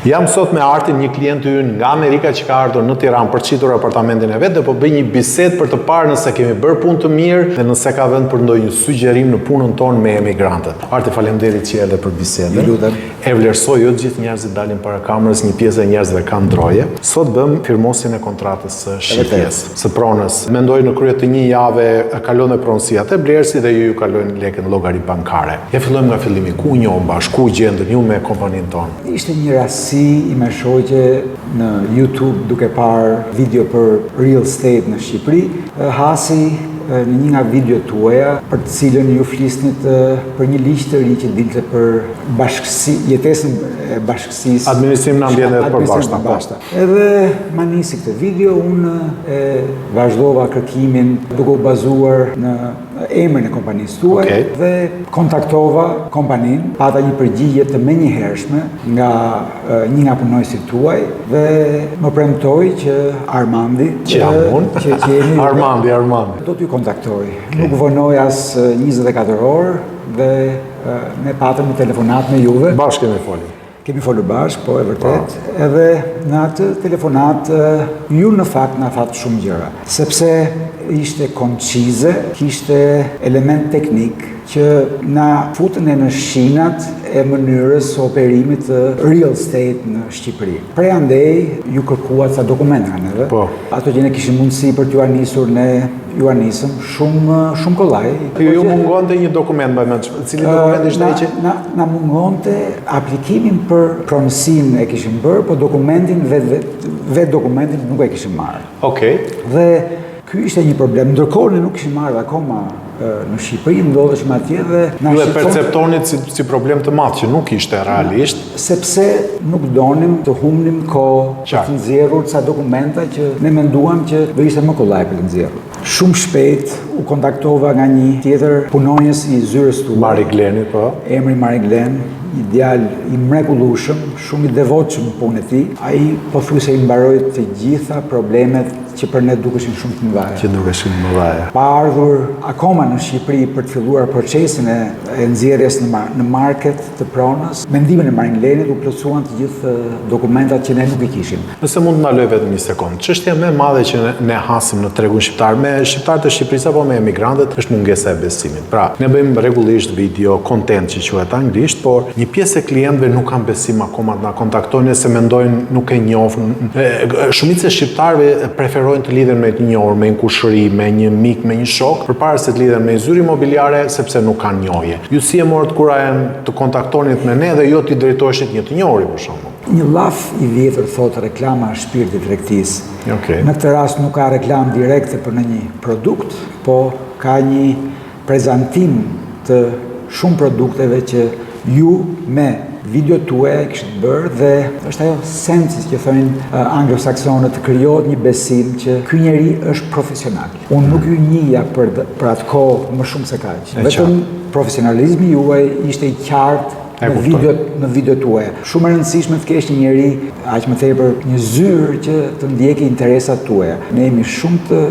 Jam sot me Artin, një klient ynë nga Amerika që ka ardhur në Tiranë për të qitur apartamentin e vet dhe po bëj një bisedë për të parë nëse kemi bërë punë të mirë dhe nëse ka vend për ndonjë sugjerim në punën tonë me emigrantët. Arti, faleminderit që erdhe për bisedën. Lutem. E vlerësoj, jo të gjithë njerëzit dalin para kamerës, një pjesë e njerëzve kanë ndroje. Sot bëm firmosin e kontratës së shitjes, së pronës. Mendoj në krye të një jave kalon e pronësia te Blersi dhe ju kalojnë lekën llogari bankare. Ja fillojmë nga fillimi. Ku u njohëm bashkë, ku u gjendën ju me kompaninë tonë? Ishte një rasti i me shoqe në YouTube duke parë video për real estate në Shqipëri, hasi në një nga video tuaja për të cilën ju flisnit për një ligj të ri që dilte për jetesën e bashkësisë. Administrim në ambient të përbashkëta. Edhe ma nisi këtë video, unë e vazhdova kërkimin duke u bazuar në emrin e kompanisë tuaj dhe kontaktova kompaninë, pata një përgjigje të menjëhershme nga një nga punonësit tuaj dhe më premtoi që Armandi, Armandi do t'ju kontaktoj. Nuk vonoj as 24 orë dhe ne patëm një telefonat me juve. Bashkë kemi folur. Kemi folur bashkë, po e vërtet, edhe në atë telefonat ju në fakt na thatë shumë gjëra, sepse ishte koncize, kishte element teknik që na futën në shinat e mënyrës së operimit të real estate në Shqipëri. Prej andej ju kërkuat sa dokumenta nga neve. Po. Ato që ne kishim mundësi për t'ju anisur, ne ju anisëm shumë kollaj. Ju mungonte një dokument, cili dokument ishte ai që na mungonte aplikimin për pronësinë e kishim bërë, po dokumentin vetë dokumentin nuk e kishim marrë. Okej. Dhe ky ishte një problem. Ndërkohë ne nuk kishim marrë akoma në Shqipëri, ndodheshim atje dhe ju e perceptonit si problem të madh që nuk ishte realisht, sepse nuk donim të humbnim kohë për të nxjerrur ca dokumenta që ne menduam që do ishte më kollaj për të nxjerrur. Shumë shpejt u kontaktova nga një tjetër punonjës i zyrës tuaj. Mari Gleni, po. Emri Mari Glen, një djalë i mrekullueshëm, shumë i devotshëm në punën e tij. Ai pothuajse i mbaroi të gjitha problemet që për ne dukeshin shumë të mëdha. Pa ardhur akoma në Shqipëri për të filluar procesin e nxjerrjes në market të pronës, me ndihmën e Mari Glenit u plotësuan të gjithë dokumentat që ne nuk i kishim. Nëse mund të ndaloj vetëm një sekond. Çështja më e madhe që ne hasim në tregun shqiptar me shqiptarët e Shqipërisë apo me emigrantët është mungesa e besimit. Pra, ne bëjmë rregullisht video, content që quhet anglisht, por një pjesë e klientëve nuk kanë besim akoma të na kontaktojnë se mendojnë nuk e njohin. Shumica e shqiptarëve preferojnë të lidhen me një njohur, me një kushëri, me një mik, me një shok, përpara se të lidhen me një zyrë imobiliare sepse nuk kanë njohje. Ju si e morët kur të kontaktonit me ne dhe jo t'i drejtoheshit një të njohuri për shembull? Një llaf i vjetër thotë reklama është shpirti i tregtisë. Okej. Në këtë rast nuk ka reklam direkte për në një produkt, po ka një prezantim të shumë produkteve që ju me video tuaja e kishit bërë dhe është ajo sensi që thonë anglosaksonët, të krijohet një besim që ky njeri është profesional. Unë nuk ju njihja për atë kohë më shumë se kaq. Vetëm profesionalizmi juaj ishte i qartë në video tuaja. Shumë e rëndësishme të kesh një njeri aq më tepër një zyrë që të ndjekë interesat tuaja. Ne jemi shumë të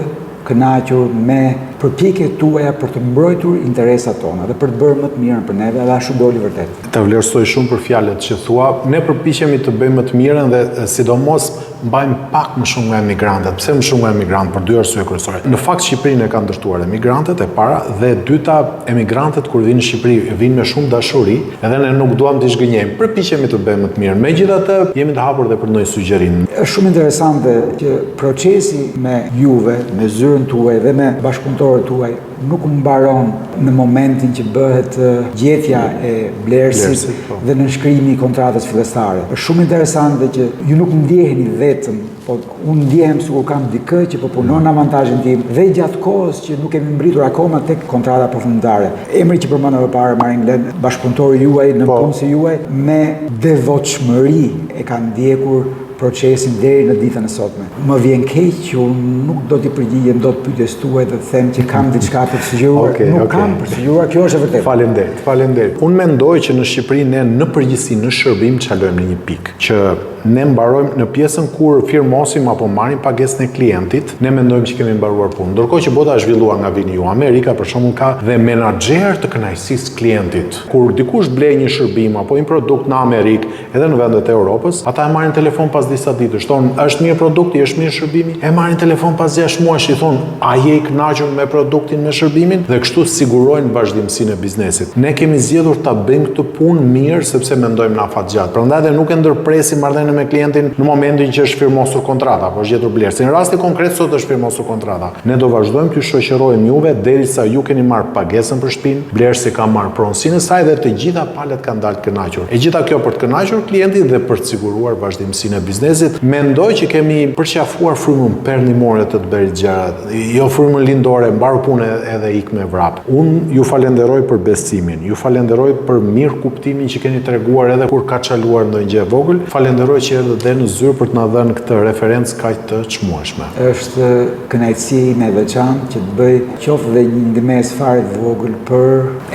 kënaqur me përpjekjet tuaja për të mbrojtur interesat tona dhe për të bërë më të mirën për neve, dhe ashtu doli vërtet. Të vlerësoj shumë për fjalët që thua. Ne përpiqemi të bëjmë më të mirën dhe sidomos mbajmë pak më shumë nga emigrantët. Pse më shumë nga emigrantët? Për dy arsye kryesore. Në fakt Shqipërinë e kanë ndërtuar emigrantët e para dhe dyta, emigrantët kur vinë në Shqipëri vinë me shumë dashuri, edhe ne nuk duam të zhgënjejmë. Përpiqemi të bëjmë më të mirën. Megjithatë, jemi të hapur dhe për ndonjë sugjerim. Është shumë interesante që procesi me juve, me zyrën tuaj dhe me bashkëpunëtorët tuaj nuk mbaron në momentin që bëhet gjetja e Blersit dhe nënshkrimi i kontratës fillestare. Është shumë interesante që ju nuk ndjeheni vetëm, po unë ndjehem sikur kam dikë që po punon në avantazhin tim dhe gjatë kohës që nuk kemi mbritur akoma tek kontrata përfundimtare. Emri që përmenda më parë Mari Glen, bashkëpunëtori juaj në punën e juaj, me devotshmëri e kanë ndjekur procesin deri në ditën e sotme. Më vjen keq që unë nuk do t'i përgjigjem dot pyetjes tuaja dhe të them që kam diçka për të sugjeruar. Nuk kam për të sugjeruar, kjo është e vërtetë. Faleminderit. Unë mendoj që në Shqipëri ne në përgjithësi në shërbim çalojmë në një pikë që Ne mbarojmë në pjesën kur firmosim apo marrim pagesën e klientit, ne mendojmë që kemi mbaruar punën. Ndërkohë që bota është zhvilluar nga vini ju. Amerika për shembull ka dhe menaxher të kënaqësisë klientit. Kur dikush ble një shërbim apo një produkt në Amerikë, edhe në vendet e Europës, ata e marrin telefon pas disa ditësh, thonë, është mirë produkti, është mirë shërbimi, e marrin telefon pas 6 muajsh, i thonë, a je i kënaqur me produktin, me shërbimin, dhe kështu sigurojnë vazhdimsinë e biznesit. Ne kemi zgjedhur ta bëjmë këtë punë mirë sepse mendojmë në afat gjatë. Prandaj dhe nuk e ndërpresim marrëdhënien me klientin në momentin që është firmosur kontrata, apo është gjetur blerësi. Në rasti konkret sot është firmosur kontrata. Ne do vazhdojmë t'ju shoqërojmë juve derisa ju keni marrë pagesën për shtëpinë, blerësi ka marrë pronësinë e saj dhe të gjitha palët kanë dalë kënaqur. E gjitha kjo për të kënaqur klientin dhe për të siguruar vazhdimsinë e biznesit. Mendoj që kemi përqafuar frymën perëndimore të bërit gjërat, jo frymën lindore, mbaru punë edhe ik me vrap. Unë ju falenderoj për besimin, ju falenderoj për mirë kuptimin që keni treguar edhe kur ka çaluar ndonjë gjë e vogël. Falenderoj që erdhët dhe në zyrë për të na dhënë këtë referencë kaq të çmueshme. Është kënaqësi me veçantë që të bëj qoftë dhe një ndërmes fare të vogël për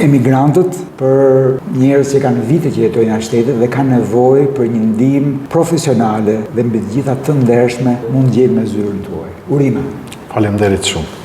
emigrantët, për njerëz që kanë vite që jetojnë në shtetet dhe kanë nevojë për një ndihmë profesionale dhe mbi të gjitha të ndershme mund të gjejnë me zyrën tuaj. Urime. Faleminderit shumë.